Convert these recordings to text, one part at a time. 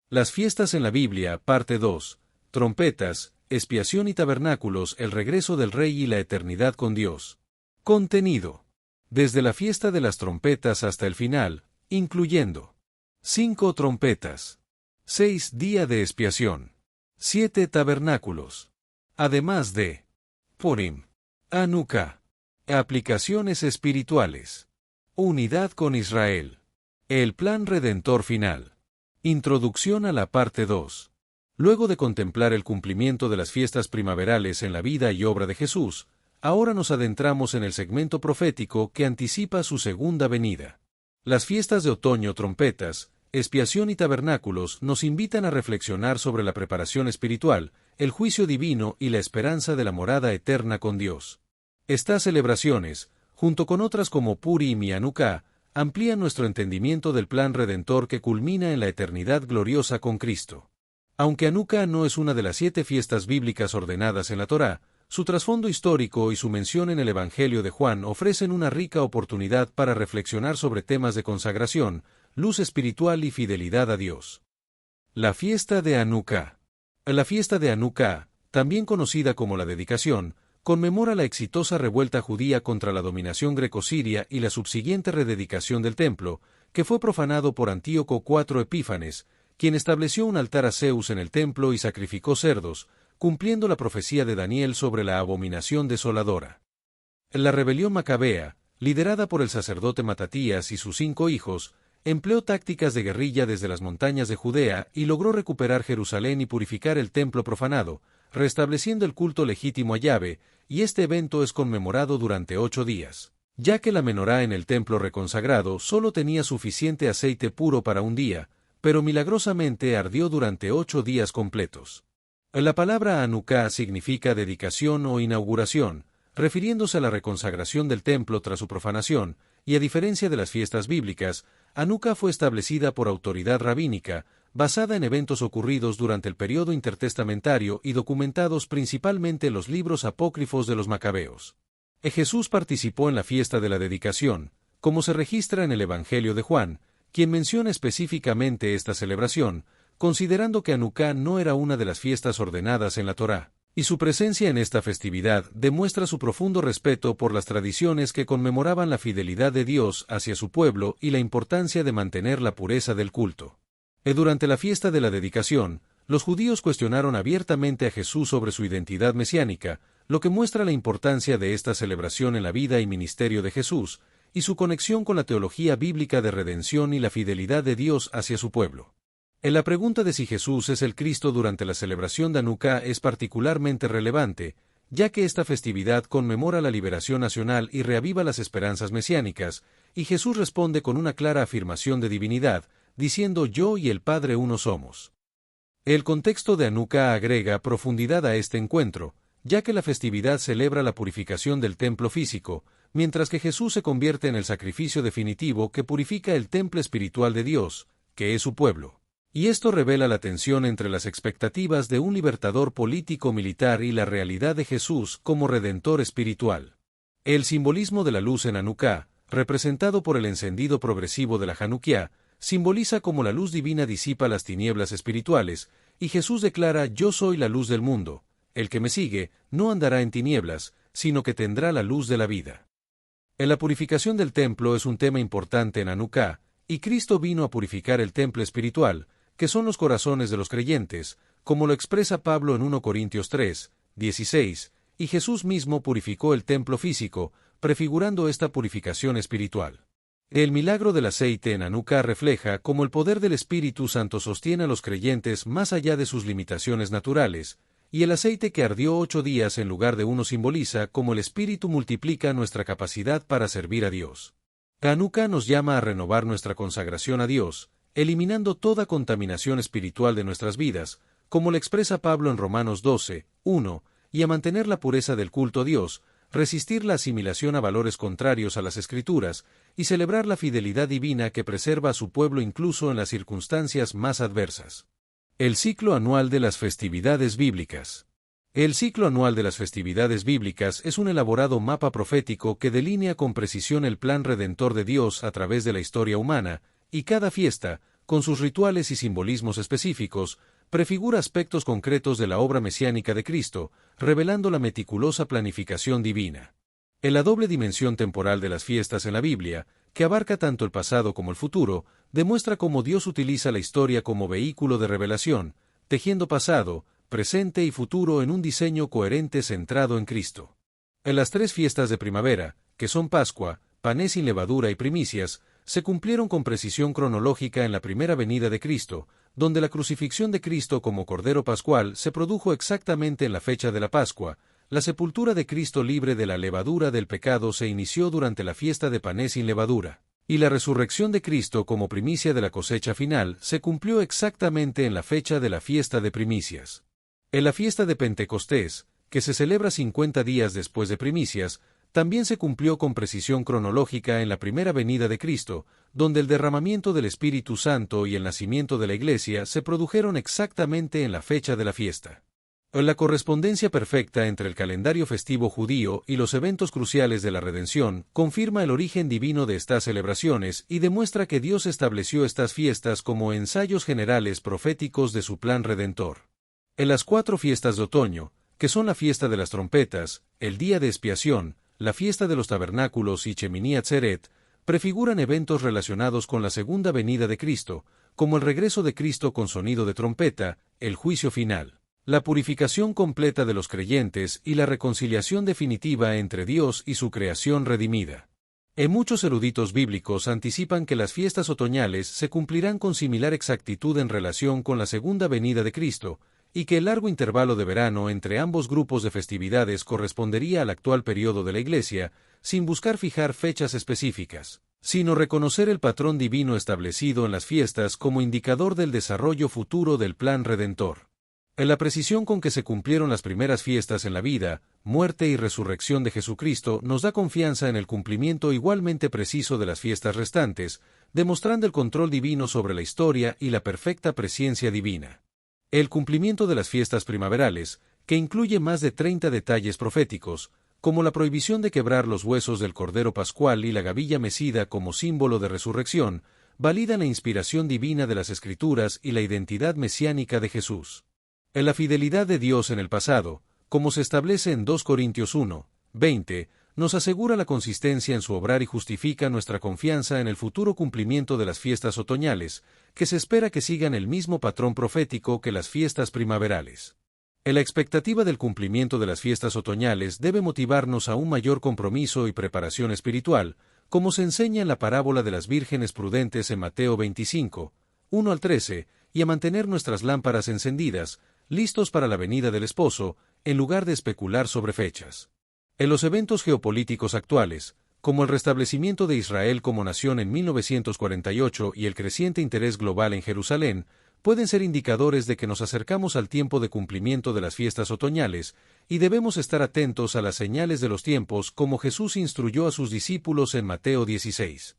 Las fiestas en la Biblia, parte 2. Trompetas, expiación y tabernáculos, el regreso del Rey y la eternidad con Dios. Contenido. Desde la fiesta de las trompetas hasta el final, incluyendo 5 trompetas, 6 día de expiación, 7 tabernáculos, además de Purim, Hanukkah, aplicaciones espirituales, unidad con Israel, el plan redentor final. Introducción a la parte 2. Luego de contemplar el cumplimiento de las fiestas primaverales en la vida y obra de Jesús, ahora nos adentramos en el segmento profético que anticipa su segunda venida. Las fiestas de otoño, trompetas, expiación y tabernáculos nos invitan a reflexionar sobre la preparación espiritual, el juicio divino y la esperanza de la morada eterna con Dios. Estas celebraciones, junto con otras como Purim y Hanukkah, amplían nuestro entendimiento del plan redentor que culmina en la eternidad gloriosa con Cristo. Aunque Hanukkah no es una de las 7 fiestas bíblicas ordenadas en la Torá, su trasfondo histórico y su mención en el Evangelio de Juan ofrecen una rica oportunidad para reflexionar sobre temas de consagración, luz espiritual y fidelidad a Dios. La fiesta de Hanukkah. La fiesta de Hanukkah, también conocida como la dedicación, conmemora la exitosa revuelta judía contra la dominación greco-siria y la subsiguiente rededicación del templo, que fue profanado por Antíoco IV Epífanes, quien estableció un altar a Zeus en el templo y sacrificó cerdos, cumpliendo la profecía de Daniel sobre la abominación desoladora. La rebelión macabea, liderada por el sacerdote Matatías y sus 5 hijos, empleó tácticas de guerrilla desde las montañas de Judea y logró recuperar Jerusalén y purificar el templo profanado, restableciendo el culto legítimo a Yahvé, y este evento es conmemorado durante 8 días, ya que la menorá en el templo reconsagrado solo tenía suficiente aceite puro para un día, pero milagrosamente ardió durante 8 días completos. La palabra Hanukkah significa dedicación o inauguración, refiriéndose a la reconsagración del templo tras su profanación, y a diferencia de las fiestas bíblicas, Hanukkah fue establecida por autoridad rabínica, basada en eventos ocurridos durante el período intertestamentario y documentados principalmente en los libros apócrifos de los Macabeos. Jesús participó en la fiesta de la dedicación, como se registra en el Evangelio de Juan, quien menciona específicamente esta celebración, considerando que Hanukkah no era una de las fiestas ordenadas en la Torá, y su presencia en esta festividad demuestra su profundo respeto por las tradiciones que conmemoraban la fidelidad de Dios hacia su pueblo y la importancia de mantener la pureza del culto. Durante la fiesta de la dedicación, los judíos cuestionaron abiertamente a Jesús sobre su identidad mesiánica, lo que muestra la importancia de esta celebración en la vida y ministerio de Jesús, y su conexión con la teología bíblica de redención y la fidelidad de Dios hacia su pueblo. En la pregunta de si Jesús es el Cristo durante la celebración de Hanukkah es particularmente relevante, ya que esta festividad conmemora la liberación nacional y reaviva las esperanzas mesiánicas, y Jesús responde con una clara afirmación de divinidad, diciendo yo y el Padre uno somos. El contexto de Hanukkah agrega profundidad a este encuentro, ya que la festividad celebra la purificación del templo físico, mientras que Jesús se convierte en el sacrificio definitivo que purifica el templo espiritual de Dios, que es su pueblo. Y esto revela la tensión entre las expectativas de un libertador político-militar y la realidad de Jesús como redentor espiritual. El simbolismo de la luz en Hanukkah, representado por el encendido progresivo de la Hanukkah, simboliza cómo la luz divina disipa las tinieblas espirituales, y Jesús declara yo soy la luz del mundo, el que me sigue no andará en tinieblas, sino que tendrá la luz de la vida. La purificación del templo es un tema importante en Hanukkah, y Cristo vino a purificar el templo espiritual, que son los corazones de los creyentes, como lo expresa Pablo en 1 Corintios 3, 16, y Jesús mismo purificó el templo físico, prefigurando esta purificación espiritual. El milagro del aceite en Hanukkah refleja cómo el poder del Espíritu Santo sostiene a los creyentes más allá de sus limitaciones naturales, y el aceite que ardió 8 días en lugar de uno simboliza cómo el Espíritu multiplica nuestra capacidad para servir a Dios. Hanukkah nos llama a renovar nuestra consagración a Dios, eliminando toda contaminación espiritual de nuestras vidas, como lo expresa Pablo en Romanos 12, 1, y a mantener la pureza del culto a Dios, resistir la asimilación a valores contrarios a las Escrituras, y celebrar la fidelidad divina que preserva a su pueblo incluso en las circunstancias más adversas. El ciclo anual de las festividades bíblicas. El ciclo anual de las festividades bíblicas es un elaborado mapa profético que delinea con precisión el plan redentor de Dios a través de la historia humana, y cada fiesta, con sus rituales y simbolismos específicos, prefigura aspectos concretos de la obra mesiánica de Cristo, revelando la meticulosa planificación divina. En la doble dimensión temporal de las fiestas en la Biblia, que abarca tanto el pasado como el futuro, demuestra cómo Dios utiliza la historia como vehículo de revelación, tejiendo pasado, presente y futuro en un diseño coherente centrado en Cristo. En las tres fiestas de primavera, que son Pascua, Panes sin levadura y Primicias, se cumplieron con precisión cronológica en la primera venida de Cristo, donde la crucifixión de Cristo como Cordero Pascual se produjo exactamente en la fecha de la Pascua. La sepultura de Cristo libre de la levadura del pecado se inició durante la fiesta de Panes sin levadura, y la resurrección de Cristo como primicia de la cosecha final se cumplió exactamente en la fecha de la fiesta de Primicias. En la fiesta de Pentecostés, que se celebra 50 días después de Primicias, también se cumplió con precisión cronológica en la primera venida de Cristo, donde el derramamiento del Espíritu Santo y el nacimiento de la Iglesia se produjeron exactamente en la fecha de la fiesta. La correspondencia perfecta entre el calendario festivo judío y los eventos cruciales de la redención confirma el origen divino de estas celebraciones y demuestra que Dios estableció estas fiestas como ensayos generales proféticos de su plan redentor. En las 4 fiestas de otoño, que son la fiesta de las trompetas, el día de expiación, la fiesta de los tabernáculos y Shemini Atzeret, prefiguran eventos relacionados con la segunda venida de Cristo, como el regreso de Cristo con sonido de trompeta, el juicio final, la purificación completa de los creyentes y la reconciliación definitiva entre Dios y su creación redimida. Muchos eruditos bíblicos anticipan que las fiestas otoñales se cumplirán con similar exactitud en relación con la segunda venida de Cristo, y que el largo intervalo de verano entre ambos grupos de festividades correspondería al actual periodo de la Iglesia, sin buscar fijar fechas específicas, sino reconocer el patrón divino establecido en las fiestas como indicador del desarrollo futuro del plan redentor. En la precisión con que se cumplieron las primeras fiestas en la vida, muerte y resurrección de Jesucristo nos da confianza en el cumplimiento igualmente preciso de las fiestas restantes, demostrando el control divino sobre la historia y la perfecta presciencia divina. El cumplimiento de las fiestas primaverales, que incluye más de 30 detalles proféticos, como la prohibición de quebrar los huesos del Cordero Pascual y la gavilla mecida como símbolo de resurrección, validan la inspiración divina de las Escrituras y la identidad mesiánica de Jesús. En la fidelidad de Dios en el pasado, como se establece en 2 Corintios 1, 20, nos asegura la consistencia en su obrar y justifica nuestra confianza en el futuro cumplimiento de las fiestas otoñales, que se espera que sigan el mismo patrón profético que las fiestas primaverales. En la expectativa del cumplimiento de las fiestas otoñales debe motivarnos a un mayor compromiso y preparación espiritual, como se enseña en la parábola de las vírgenes prudentes en Mateo 25, 1 al 13, y a mantener nuestras lámparas encendidas, listos para la venida del esposo, en lugar de especular sobre fechas. En los eventos geopolíticos actuales, como el restablecimiento de Israel como nación en 1948 y el creciente interés global en Jerusalén, pueden ser indicadores de que nos acercamos al tiempo de cumplimiento de las fiestas otoñales, y debemos estar atentos a las señales de los tiempos como Jesús instruyó a sus discípulos en Mateo 16.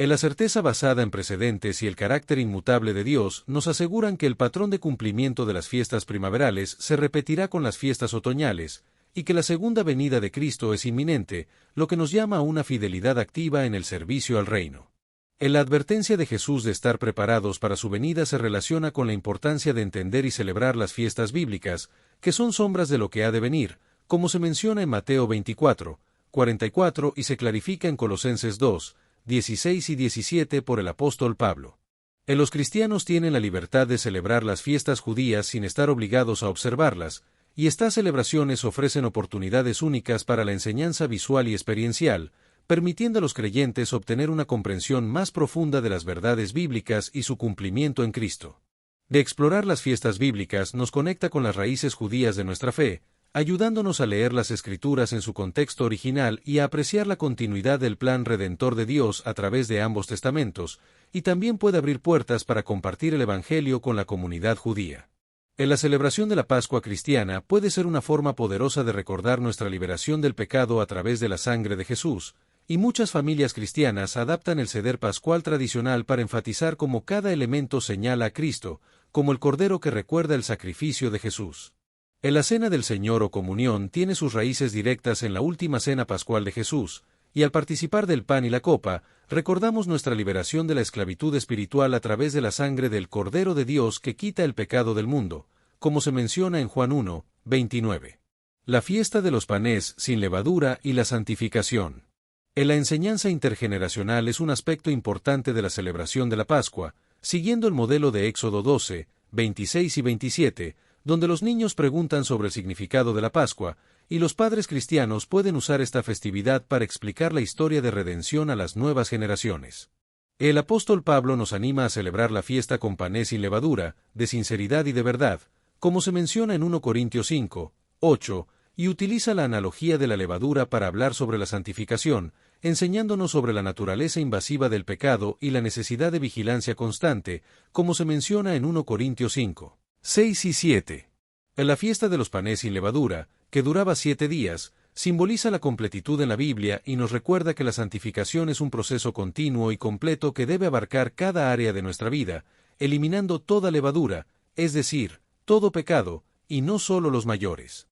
En la certeza basada en precedentes y el carácter inmutable de Dios nos aseguran que el patrón de cumplimiento de las fiestas primaverales se repetirá con las fiestas otoñales, y que la segunda venida de Cristo es inminente, lo que nos llama a una fidelidad activa en el servicio al reino. En la advertencia de Jesús de estar preparados para su venida se relaciona con la importancia de entender y celebrar las fiestas bíblicas, que son sombras de lo que ha de venir, como se menciona en Mateo 24, 44 y se clarifica en Colosenses 2, 16 y 17 por el apóstol Pablo. Los cristianos tienen la libertad de celebrar las fiestas judías sin estar obligados a observarlas, y estas celebraciones ofrecen oportunidades únicas para la enseñanza visual y experiencial, permitiendo a los creyentes obtener una comprensión más profunda de las verdades bíblicas y su cumplimiento en Cristo. De explorar las fiestas bíblicas nos conecta con las raíces judías de nuestra fe, ayudándonos a leer las Escrituras en su contexto original y a apreciar la continuidad del plan redentor de Dios a través de ambos testamentos, y también puede abrir puertas para compartir el Evangelio con la comunidad judía. En la celebración de la Pascua cristiana puede ser una forma poderosa de recordar nuestra liberación del pecado a través de la sangre de Jesús, y muchas familias cristianas adaptan el seder pascual tradicional para enfatizar cómo cada elemento señala a Cristo, como el Cordero que recuerda el sacrificio de Jesús. En la Cena del Señor o Comunión tiene sus raíces directas en la última cena pascual de Jesús, y al participar del pan y la copa, recordamos nuestra liberación de la esclavitud espiritual a través de la sangre del Cordero de Dios que quita el pecado del mundo, como se menciona en Juan 1, 29. La fiesta de los panes sin levadura y la santificación. En la enseñanza intergeneracional es un aspecto importante de la celebración de la Pascua, siguiendo el modelo de Éxodo 12, 26 y 27, donde los niños preguntan sobre el significado de la Pascua, y los padres cristianos pueden usar esta festividad para explicar la historia de redención a las nuevas generaciones. El apóstol Pablo nos anima a celebrar la fiesta con panes sin levadura, de sinceridad y de verdad, como se menciona en 1 Corintios 5, 8, y utiliza la analogía de la levadura para hablar sobre la santificación, enseñándonos sobre la naturaleza invasiva del pecado y la necesidad de vigilancia constante, como se menciona en 1 Corintios 5, 6 y 7. En la fiesta de los panes sin levadura, que duraba 7 días, simboliza la completitud en la Biblia y nos recuerda que la santificación es un proceso continuo y completo que debe abarcar cada área de nuestra vida, eliminando toda levadura, es decir, todo pecado, y no solo los mayores.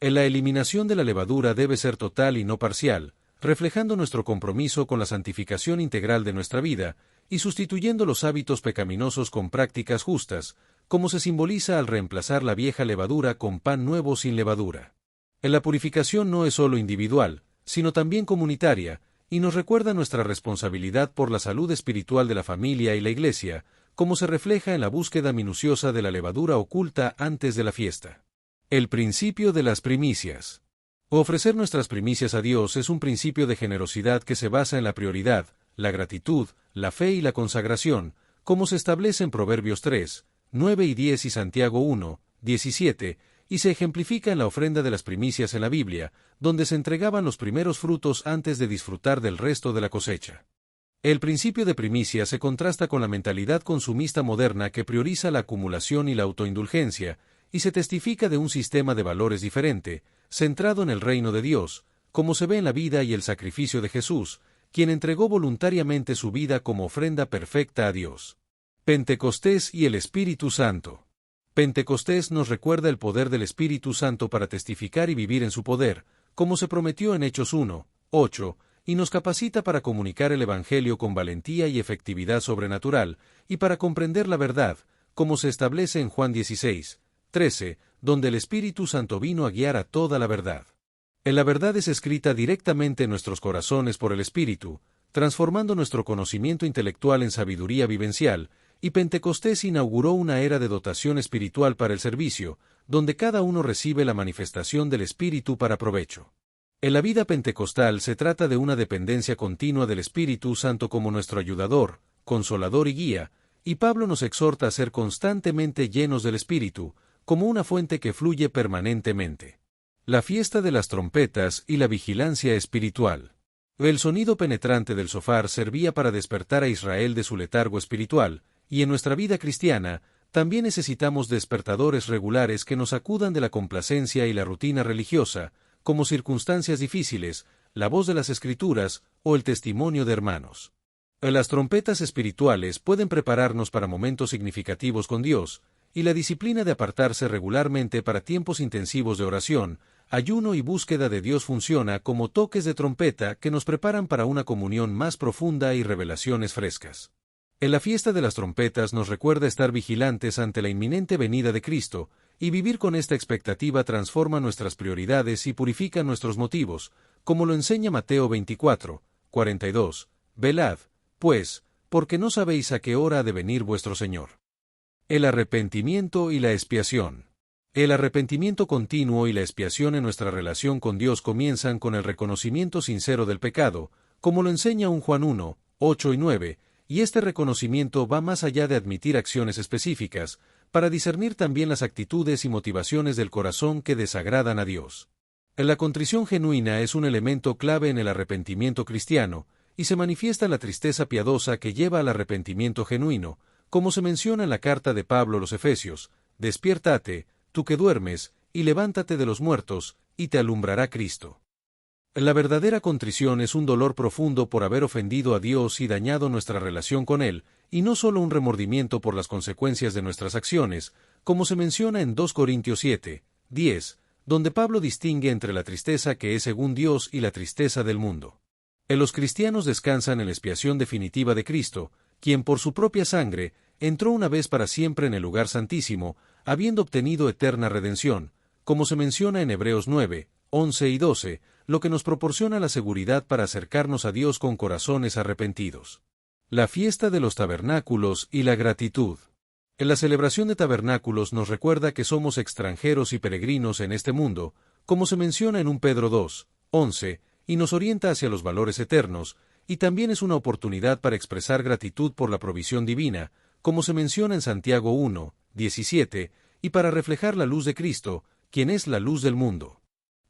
En la eliminación de la levadura debe ser total y no parcial, reflejando nuestro compromiso con la santificación integral de nuestra vida, y sustituyendo los hábitos pecaminosos con prácticas justas, como se simboliza al reemplazar la vieja levadura con pan nuevo sin levadura. En la purificación no es solo individual, sino también comunitaria, y nos recuerda nuestra responsabilidad por la salud espiritual de la familia y la Iglesia, como se refleja en la búsqueda minuciosa de la levadura oculta antes de la fiesta. El principio de las primicias. Ofrecer nuestras primicias a Dios es un principio de generosidad que se basa en la prioridad, la gratitud, la fe y la consagración, como se establece en Proverbios 3, 9 y 10 y Santiago 1, 17, y se ejemplifica en la ofrenda de las primicias en la Biblia, donde se entregaban los primeros frutos antes de disfrutar del resto de la cosecha. El principio de primicia se contrasta con la mentalidad consumista moderna que prioriza la acumulación y la autoindulgencia, y se testifica de un sistema de valores diferente, centrado en el reino de Dios, como se ve en la vida y el sacrificio de Jesús, quien entregó voluntariamente su vida como ofrenda perfecta a Dios. Pentecostés y el Espíritu Santo. Pentecostés nos recuerda el poder del Espíritu Santo para testificar y vivir en su poder, como se prometió en Hechos 1, 8, y nos capacita para comunicar el Evangelio con valentía y efectividad sobrenatural, y para comprender la verdad, como se establece en Juan 16, 13, donde el Espíritu Santo vino a guiar a toda la verdad. La verdad es escrita directamente en nuestros corazones por el Espíritu, transformando nuestro conocimiento intelectual en sabiduría vivencial, y Pentecostés inauguró una era de dotación espiritual para el servicio, donde cada uno recibe la manifestación del Espíritu para provecho. En la vida pentecostal se trata de una dependencia continua del Espíritu Santo como nuestro ayudador, consolador y guía, y Pablo nos exhorta a ser constantemente llenos del Espíritu, como una fuente que fluye permanentemente. La fiesta de las trompetas y la vigilancia espiritual. El sonido penetrante del shofar servía para despertar a Israel de su letargo espiritual, y en nuestra vida cristiana, también necesitamos despertadores regulares que nos sacudan de la complacencia y la rutina religiosa, como circunstancias difíciles, la voz de las Escrituras o el testimonio de hermanos. Las trompetas espirituales pueden prepararnos para momentos significativos con Dios, y la disciplina de apartarse regularmente para tiempos intensivos de oración, ayuno y búsqueda de Dios funciona como toques de trompeta que nos preparan para una comunión más profunda y revelaciones frescas. En la fiesta de las trompetas nos recuerda estar vigilantes ante la inminente venida de Cristo, y vivir con esta expectativa transforma nuestras prioridades y purifica nuestros motivos, como lo enseña Mateo 24, 42, velad, pues, porque no sabéis a qué hora ha de venir vuestro Señor. El arrepentimiento y la expiación. El arrepentimiento continuo y la expiación en nuestra relación con Dios comienzan con el reconocimiento sincero del pecado, como lo enseña un Juan 1, 8 y 9, y este reconocimiento va más allá de admitir acciones específicas, para discernir también las actitudes y motivaciones del corazón que desagradan a Dios. La contrición genuina es un elemento clave en el arrepentimiento cristiano, y se manifiesta la tristeza piadosa que lleva al arrepentimiento genuino, como se menciona en la carta de Pablo a los Efesios: despiértate, tú que duermes, y levántate de los muertos, y te alumbrará Cristo. La verdadera contrición es un dolor profundo por haber ofendido a Dios y dañado nuestra relación con Él, y no solo un remordimiento por las consecuencias de nuestras acciones, como se menciona en 2 Corintios 7, 10, donde Pablo distingue entre la tristeza que es según Dios y la tristeza del mundo. Los cristianos descansan en la expiación definitiva de Cristo, quien por su propia sangre entró una vez para siempre en el lugar santísimo, habiendo obtenido eterna redención, como se menciona en Hebreos 9, 11 y 12, lo que nos proporciona la seguridad para acercarnos a Dios con corazones arrepentidos. La fiesta de los tabernáculos y la gratitud. En la celebración de tabernáculos nos recuerda que somos extranjeros y peregrinos en este mundo, como se menciona en 1 Pedro 2, 11, y nos orienta hacia los valores eternos, y también es una oportunidad para expresar gratitud por la provisión divina, como se menciona en Santiago 1, 17, y para reflejar la luz de Cristo, quien es la luz del mundo.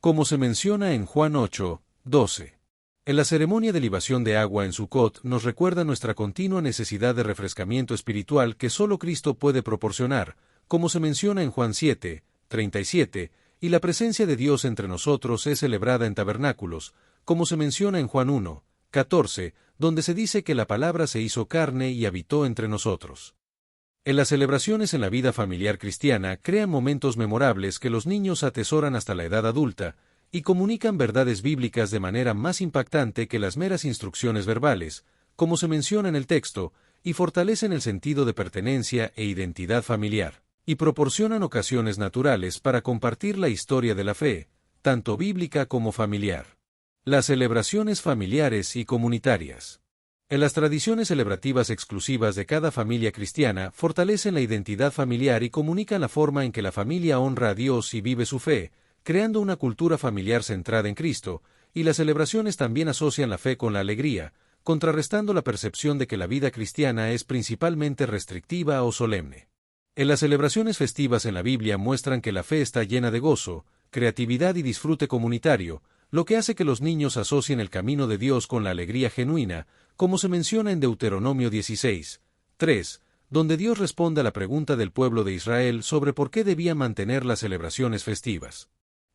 Como se menciona en Juan 8, 12. En la ceremonia de libación de agua en Sucot nos recuerda nuestra continua necesidad de refrescamiento espiritual que solo Cristo puede proporcionar, como se menciona en Juan 7, 37, y la presencia de Dios entre nosotros es celebrada en tabernáculos, como se menciona en Juan 1, 14, donde se dice que la palabra se hizo carne y habitó entre nosotros. En las celebraciones en la vida familiar cristiana crean momentos memorables que los niños atesoran hasta la edad adulta, y comunican verdades bíblicas de manera más impactante que las meras instrucciones verbales, como se menciona en el texto, y fortalecen el sentido de pertenencia e identidad familiar, y proporcionan ocasiones naturales para compartir la historia de la fe, tanto bíblica como familiar. Las celebraciones familiares y comunitarias. En las tradiciones celebrativas exclusivas de cada familia cristiana fortalecen la identidad familiar y comunican la forma en que la familia honra a Dios y vive su fe, creando una cultura familiar centrada en Cristo, y las celebraciones también asocian la fe con la alegría, contrarrestando la percepción de que la vida cristiana es principalmente restrictiva o solemne. En las celebraciones festivas en la Biblia muestran que la fe está llena de gozo, creatividad y disfrute comunitario, lo que hace que los niños asocien el camino de Dios con la alegría genuina, como se menciona en Deuteronomio 16, 3, donde Dios responde a la pregunta del pueblo de Israel sobre por qué debían mantener las celebraciones festivas.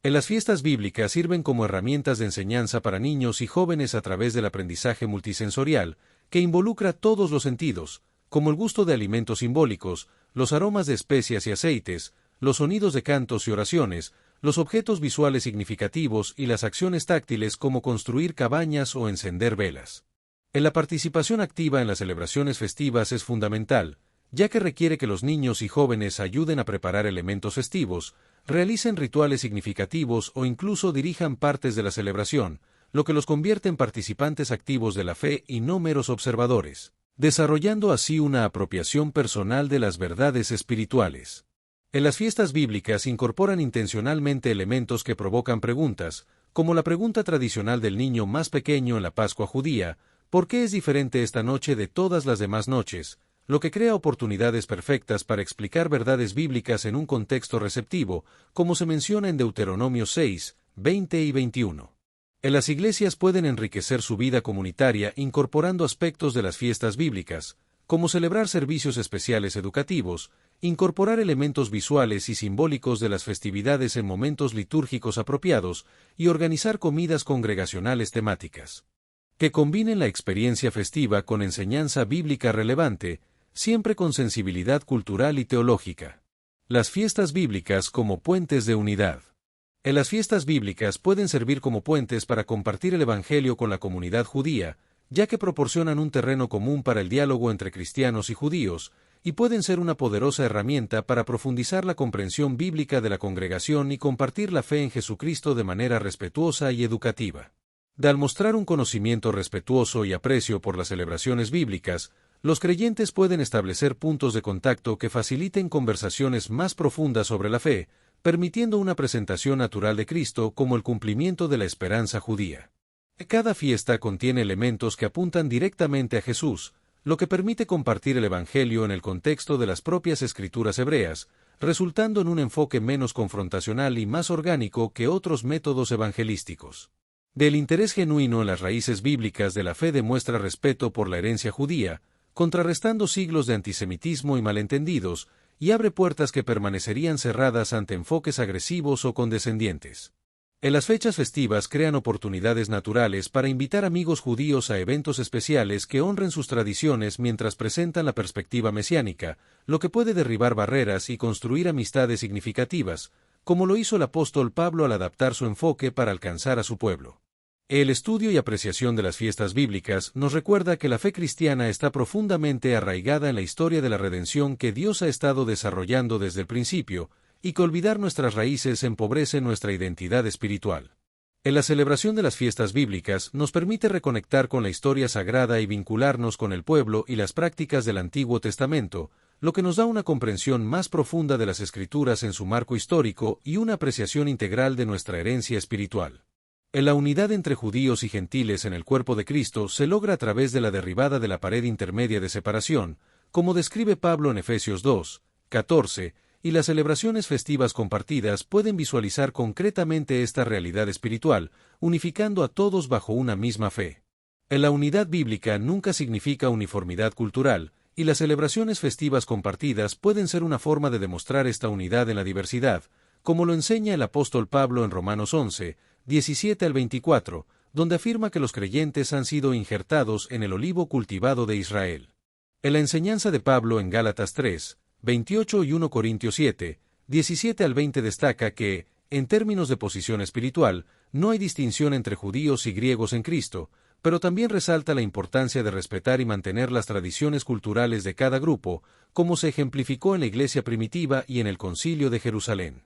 En las fiestas bíblicas sirven como herramientas de enseñanza para niños y jóvenes a través del aprendizaje multisensorial, que involucra todos los sentidos, como el gusto de alimentos simbólicos, los aromas de especias y aceites, los sonidos de cantos y oraciones, los objetos visuales significativos y las acciones táctiles como construir cabañas o encender velas. En la participación activa en las celebraciones festivas es fundamental, ya que requiere que los niños y jóvenes ayuden a preparar elementos festivos, realicen rituales significativos o incluso dirijan partes de la celebración, lo que los convierte en participantes activos de la fe y no meros observadores, desarrollando así una apropiación personal de las verdades espirituales. En las fiestas bíblicas incorporan intencionalmente elementos que provocan preguntas, como la pregunta tradicional del niño más pequeño en la Pascua judía, ¿por qué es diferente esta noche de todas las demás noches?, lo que crea oportunidades perfectas para explicar verdades bíblicas en un contexto receptivo, como se menciona en Deuteronomio 6, 20 y 21. En las iglesias pueden enriquecer su vida comunitaria incorporando aspectos de las fiestas bíblicas, como celebrar servicios especiales educativos, incorporar elementos visuales y simbólicos de las festividades en momentos litúrgicos apropiados y organizar comidas congregacionales temáticas, que combinen la experiencia festiva con enseñanza bíblica relevante, siempre con sensibilidad cultural y teológica. Las fiestas bíblicas como puentes de unidad. En las fiestas bíblicas pueden servir como puentes para compartir el Evangelio con la comunidad judía, ya que proporcionan un terreno común para el diálogo entre cristianos y judíos, y pueden ser una poderosa herramienta para profundizar la comprensión bíblica de la congregación y compartir la fe en Jesucristo de manera respetuosa y educativa. Al mostrar un conocimiento respetuoso y aprecio por las celebraciones bíblicas, los creyentes pueden establecer puntos de contacto que faciliten conversaciones más profundas sobre la fe, permitiendo una presentación natural de Cristo como el cumplimiento de la esperanza judía. Cada fiesta contiene elementos que apuntan directamente a Jesús, lo que permite compartir el Evangelio en el contexto de las propias escrituras hebreas, resultando en un enfoque menos confrontacional y más orgánico que otros métodos evangelísticos. Del interés genuino en las raíces bíblicas de la fe demuestra respeto por la herencia judía, contrarrestando siglos de antisemitismo y malentendidos, y abre puertas que permanecerían cerradas ante enfoques agresivos o condescendientes. En las fechas festivas crean oportunidades naturales para invitar amigos judíos a eventos especiales que honren sus tradiciones mientras presentan la perspectiva mesiánica, lo que puede derribar barreras y construir amistades significativas, como lo hizo el apóstol Pablo al adaptar su enfoque para alcanzar a su pueblo. El estudio y apreciación de las fiestas bíblicas nos recuerda que la fe cristiana está profundamente arraigada en la historia de la redención que Dios ha estado desarrollando desde el principio, y que olvidar nuestras raíces empobrece nuestra identidad espiritual. En la celebración de las fiestas bíblicas nos permite reconectar con la historia sagrada y vincularnos con el pueblo y las prácticas del Antiguo Testamento, lo que nos da una comprensión más profunda de las Escrituras en su marco histórico y una apreciación integral de nuestra herencia espiritual. La unidad entre judíos y gentiles en el cuerpo de Cristo se logra a través de la derribada de la pared intermedia de separación, como describe Pablo en Efesios 2, 14, y las celebraciones festivas compartidas pueden visualizar concretamente esta realidad espiritual, unificando a todos bajo una misma fe. La unidad bíblica nunca significa uniformidad cultural, y las celebraciones festivas compartidas pueden ser una forma de demostrar esta unidad en la diversidad, como lo enseña el apóstol Pablo en Romanos 11, 17 al 24, donde afirma que los creyentes han sido injertados en el olivo cultivado de Israel. En la enseñanza de Pablo en Gálatas 3, 28 y 1 Corintios 7, 17 al 20 destaca que, en términos de posición espiritual, no hay distinción entre judíos y griegos en Cristo, pero también resalta la importancia de respetar y mantener las tradiciones culturales de cada grupo, como se ejemplificó en la iglesia primitiva y en el Concilio de Jerusalén.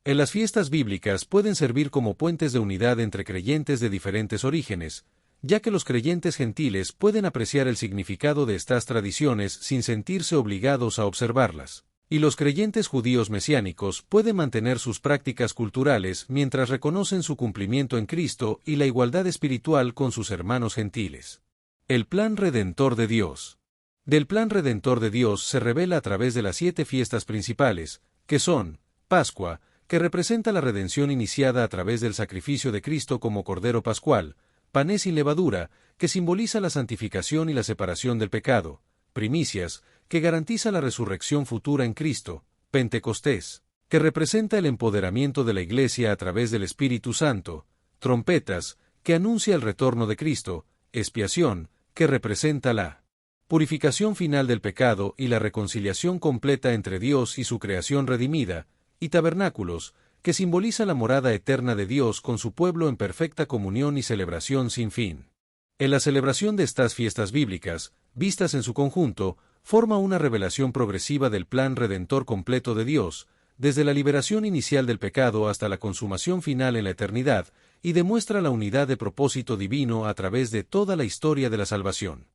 En las fiestas bíblicas pueden servir como puentes de unidad entre creyentes de diferentes orígenes, ya que los creyentes gentiles pueden apreciar el significado de estas tradiciones sin sentirse obligados a observarlas, y los creyentes judíos mesiánicos pueden mantener sus prácticas culturales mientras reconocen su cumplimiento en Cristo y la igualdad espiritual con sus hermanos gentiles. El plan redentor de Dios. Del plan redentor de Dios se revela a través de las 7 fiestas principales, que son Pascua, que representa la redención iniciada a través del sacrificio de Cristo como Cordero Pascual; Panes sin levadura, que simboliza la santificación y la separación del pecado; Primicias, que garantiza la resurrección futura en Cristo; Pentecostés, que representa el empoderamiento de la Iglesia a través del Espíritu Santo; Trompetas, que anuncia el retorno de Cristo; Expiación, que representa la purificación final del pecado y la reconciliación completa entre Dios y su creación redimida; y Tabernáculos, que simboliza la morada eterna de Dios con su pueblo en perfecta comunión y celebración sin fin. En la celebración de estas fiestas bíblicas, vistas en su conjunto, forma una revelación progresiva del plan redentor completo de Dios, desde la liberación inicial del pecado hasta la consumación final en la eternidad, y demuestra la unidad de propósito divino a través de toda la historia de la salvación.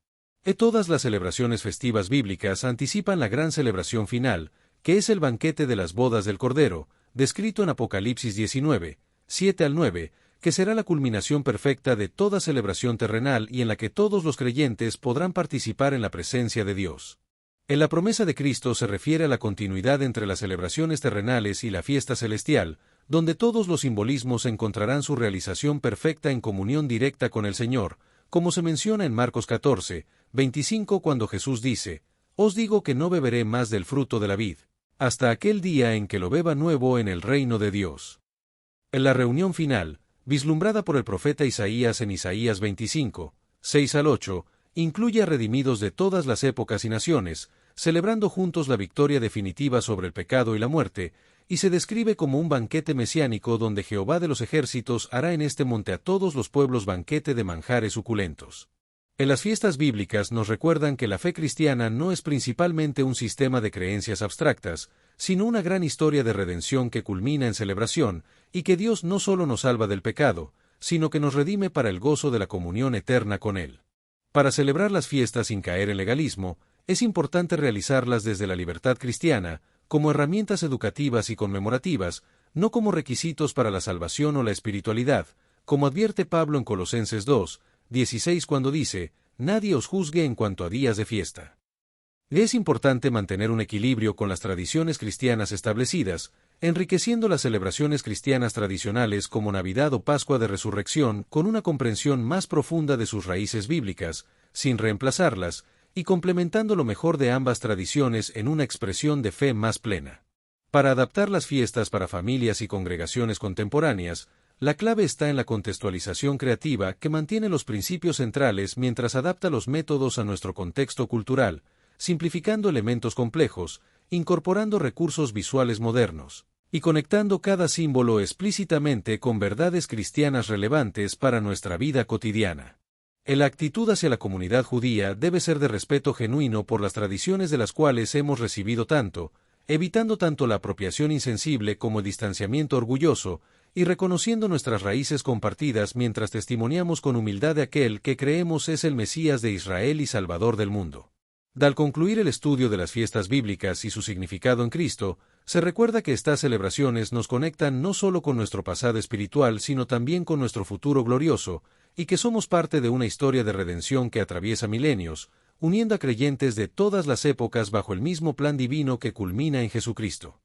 Todas las celebraciones festivas bíblicas anticipan la gran celebración final, que es el banquete de las bodas del Cordero, descrito en Apocalipsis 19, 7 al 9, que será la culminación perfecta de toda celebración terrenal y en la que todos los creyentes podrán participar en la presencia de Dios. En la promesa de Cristo se refiere a la continuidad entre las celebraciones terrenales y la fiesta celestial, donde todos los simbolismos encontrarán su realización perfecta en comunión directa con el Señor, como se menciona en Marcos 14, 25 cuando Jesús dice: «Os digo que no beberé más del fruto de la vid, hasta aquel día en que lo beba nuevo en el reino de Dios». En la reunión final, vislumbrada por el profeta Isaías en Isaías 25, 6 al 8, incluye a redimidos de todas las épocas y naciones, celebrando juntos la victoria definitiva sobre el pecado y la muerte, y se describe como un banquete mesiánico donde Jehová de los ejércitos hará en este monte a todos los pueblos banquete de manjares suculentos. En las fiestas bíblicas nos recuerdan que la fe cristiana no es principalmente un sistema de creencias abstractas, sino una gran historia de redención que culmina en celebración, y que Dios no solo nos salva del pecado, sino que nos redime para el gozo de la comunión eterna con Él. Para celebrar las fiestas sin caer en legalismo, es importante realizarlas desde la libertad cristiana, como herramientas educativas y conmemorativas, no como requisitos para la salvación o la espiritualidad, como advierte Pablo en Colosenses 2, 16 cuando dice: «Nadie os juzgue en cuanto a días de fiesta». Es importante mantener un equilibrio con las tradiciones cristianas establecidas, enriqueciendo las celebraciones cristianas tradicionales como Navidad o Pascua de Resurrección con una comprensión más profunda de sus raíces bíblicas, sin reemplazarlas, y complementando lo mejor de ambas tradiciones en una expresión de fe más plena. Para adaptar las fiestas para familias y congregaciones contemporáneas, la clave está en la contextualización creativa que mantiene los principios centrales mientras adapta los métodos a nuestro contexto cultural, simplificando elementos complejos, incorporando recursos visuales modernos, y conectando cada símbolo explícitamente con verdades cristianas relevantes para nuestra vida cotidiana. La actitud hacia la comunidad judía debe ser de respeto genuino por las tradiciones de las cuales hemos recibido tanto, evitando tanto la apropiación insensible como el distanciamiento orgulloso, y reconociendo nuestras raíces compartidas mientras testimoniamos con humildad de aquel que creemos es el Mesías de Israel y Salvador del mundo. Al concluir el estudio de las fiestas bíblicas y su significado en Cristo, se recuerda que estas celebraciones nos conectan no solo con nuestro pasado espiritual sino también con nuestro futuro glorioso, y que somos parte de una historia de redención que atraviesa milenios, uniendo a creyentes de todas las épocas bajo el mismo plan divino que culmina en Jesucristo.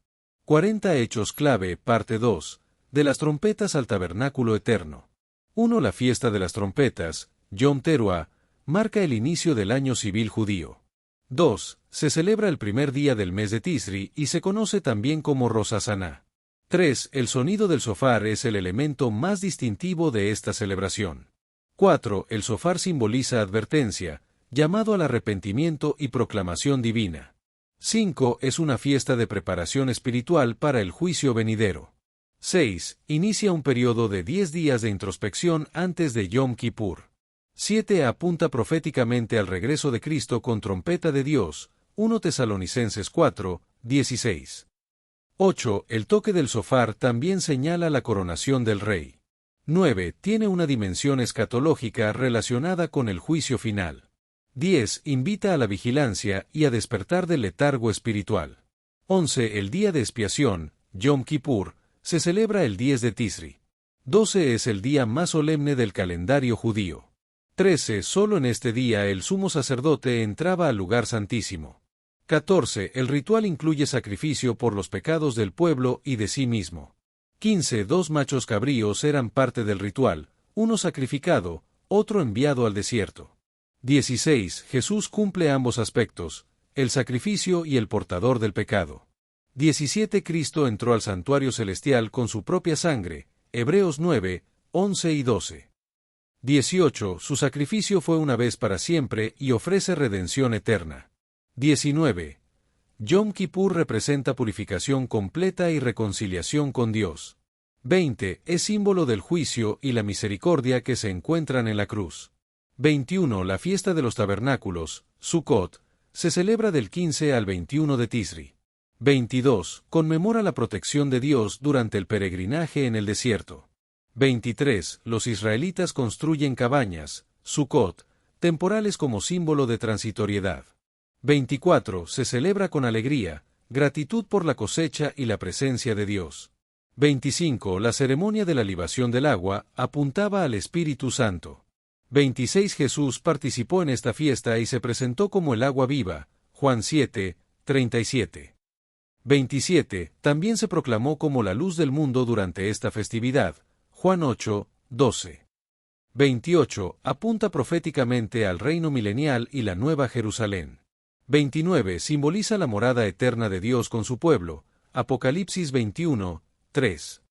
40 Hechos clave, parte 2, de las trompetas al tabernáculo eterno. 1. La fiesta de las trompetas, Yom Teruah, marca el inicio del año civil judío. 2. Se celebra el primer día del mes de Tisri y se conoce también como Rosh Hashaná. 3. El sonido del shofar es el elemento más distintivo de esta celebración. 4. El shofar simboliza advertencia, llamado al arrepentimiento y proclamación divina. 5. Es una fiesta de preparación espiritual para el juicio venidero. 6. Inicia un periodo de 10 días de introspección antes de Yom Kippur. 7. Apunta proféticamente al regreso de Cristo con trompeta de Dios. 1 Tesalonicenses 4, 16. 8. El toque del shofar también señala la coronación del rey. 9. Tiene una dimensión escatológica relacionada con el juicio final. 10. Invita a la vigilancia y a despertar del letargo espiritual. 11. El día de expiación, Yom Kippur, se celebra el 10 de Tisri. 12. Es el día más solemne del calendario judío. 13. Solo en este día el sumo sacerdote entraba al lugar santísimo. 14. El ritual incluye sacrificio por los pecados del pueblo y de sí mismo. 15. 2 machos cabríos eran parte del ritual, uno sacrificado, otro enviado al desierto. 16. Jesús cumple ambos aspectos, el sacrificio y el portador del pecado. 17. Cristo entró al santuario celestial con su propia sangre, Hebreos 9, 11 y 12. 18. Su sacrificio fue una vez para siempre y ofrece redención eterna. 19. Yom Kippur representa purificación completa y reconciliación con Dios. 20. Es símbolo del juicio y la misericordia que se encuentran en la cruz. 21. La fiesta de los tabernáculos, Sukkot, se celebra del 15 al 21 de Tisri. 22. Conmemora la protección de Dios durante el peregrinaje en el desierto. 23. Los israelitas construyen cabañas, Sukkot, temporales como símbolo de transitoriedad. 24. Se celebra con alegría, gratitud por la cosecha y la presencia de Dios. 25. La ceremonia de la libación del agua apuntaba al Espíritu Santo. 26. Jesús participó en esta fiesta y se presentó como el agua viva, Juan 7, 37. 27. También se proclamó como la luz del mundo durante esta festividad, Juan 8, 12. 28. Apunta proféticamente al reino milenial y la nueva Jerusalén. 29. Simboliza la morada eterna de Dios con su pueblo, Apocalipsis 21, 3.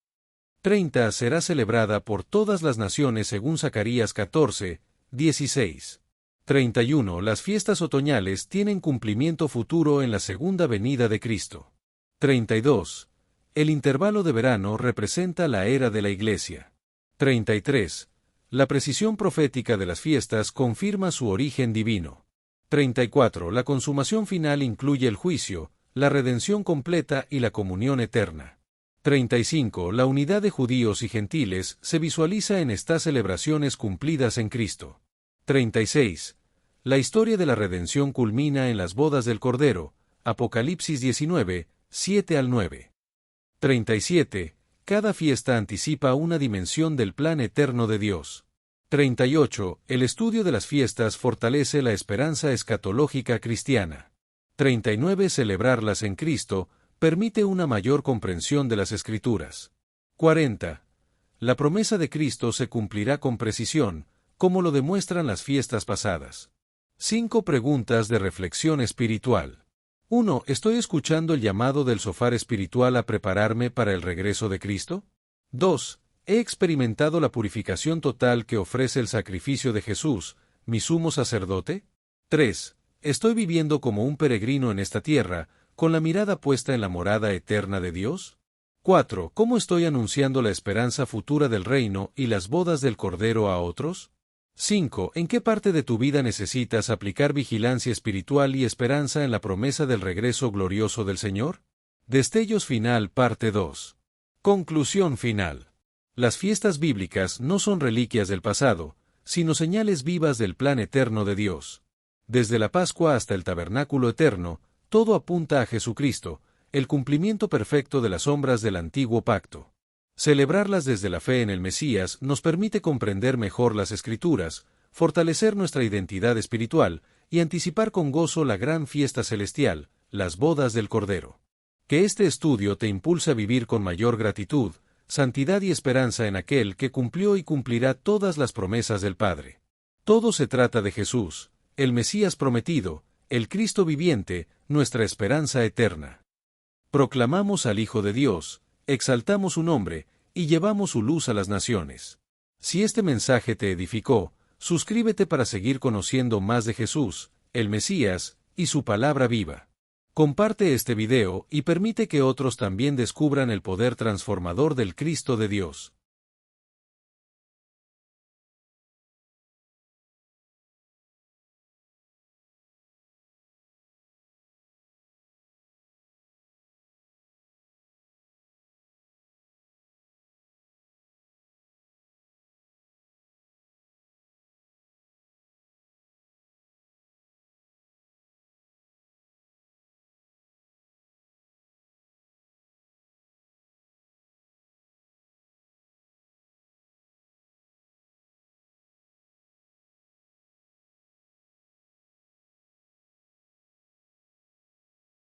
30. Será celebrada por todas las naciones según Zacarías 14, 16. 31. Las fiestas otoñales tienen cumplimiento futuro en la segunda venida de Cristo. 32. El intervalo de verano representa la era de la Iglesia. 33. La precisión profética de las fiestas confirma su origen divino. 34. La consumación final incluye el juicio, la redención completa y la comunión eterna. 35. La unidad de judíos y gentiles se visualiza en estas celebraciones cumplidas en Cristo. 36. La historia de la redención culmina en las bodas del Cordero, Apocalipsis 19, 7 al 9. 37. Cada fiesta anticipa una dimensión del plan eterno de Dios. 38. El estudio de las fiestas fortalece la esperanza escatológica cristiana. 39. Celebrarlas en Cristo permite una mayor comprensión de las Escrituras. 40. La promesa de Cristo se cumplirá con precisión, como lo demuestran las fiestas pasadas. 5 preguntas de reflexión espiritual. 1. ¿Estoy escuchando el llamado del shofar espiritual a prepararme para el regreso de Cristo? 2. ¿He experimentado la purificación total que ofrece el sacrificio de Jesús, mi sumo sacerdote? 3. ¿Estoy viviendo como un peregrino en esta tierra, con la mirada puesta en la morada eterna de Dios? 4. ¿Cómo estoy anunciando la esperanza futura del reino y las bodas del Cordero a otros? 5. ¿En qué parte de tu vida necesitas aplicar vigilancia espiritual y esperanza en la promesa del regreso glorioso del Señor? Destellos final, parte 2. Conclusión final. Las fiestas bíblicas no son reliquias del pasado, sino señales vivas del plan eterno de Dios. Desde la Pascua hasta el tabernáculo eterno, todo apunta a Jesucristo, el cumplimiento perfecto de las sombras del antiguo pacto. Celebrarlas desde la fe en el Mesías nos permite comprender mejor las Escrituras, fortalecer nuestra identidad espiritual y anticipar con gozo la gran fiesta celestial, las bodas del Cordero. Que este estudio te impulse a vivir con mayor gratitud, santidad y esperanza en aquel que cumplió y cumplirá todas las promesas del Padre. Todo se trata de Jesús, el Mesías prometido, el Cristo viviente, nuestra esperanza eterna. Proclamamos al Hijo de Dios, exaltamos su nombre, y llevamos su luz a las naciones. Si este mensaje te edificó, suscríbete para seguir conociendo más de Jesús, el Mesías, y su palabra viva. Comparte este video y permite que otros también descubran el poder transformador del Cristo de Dios.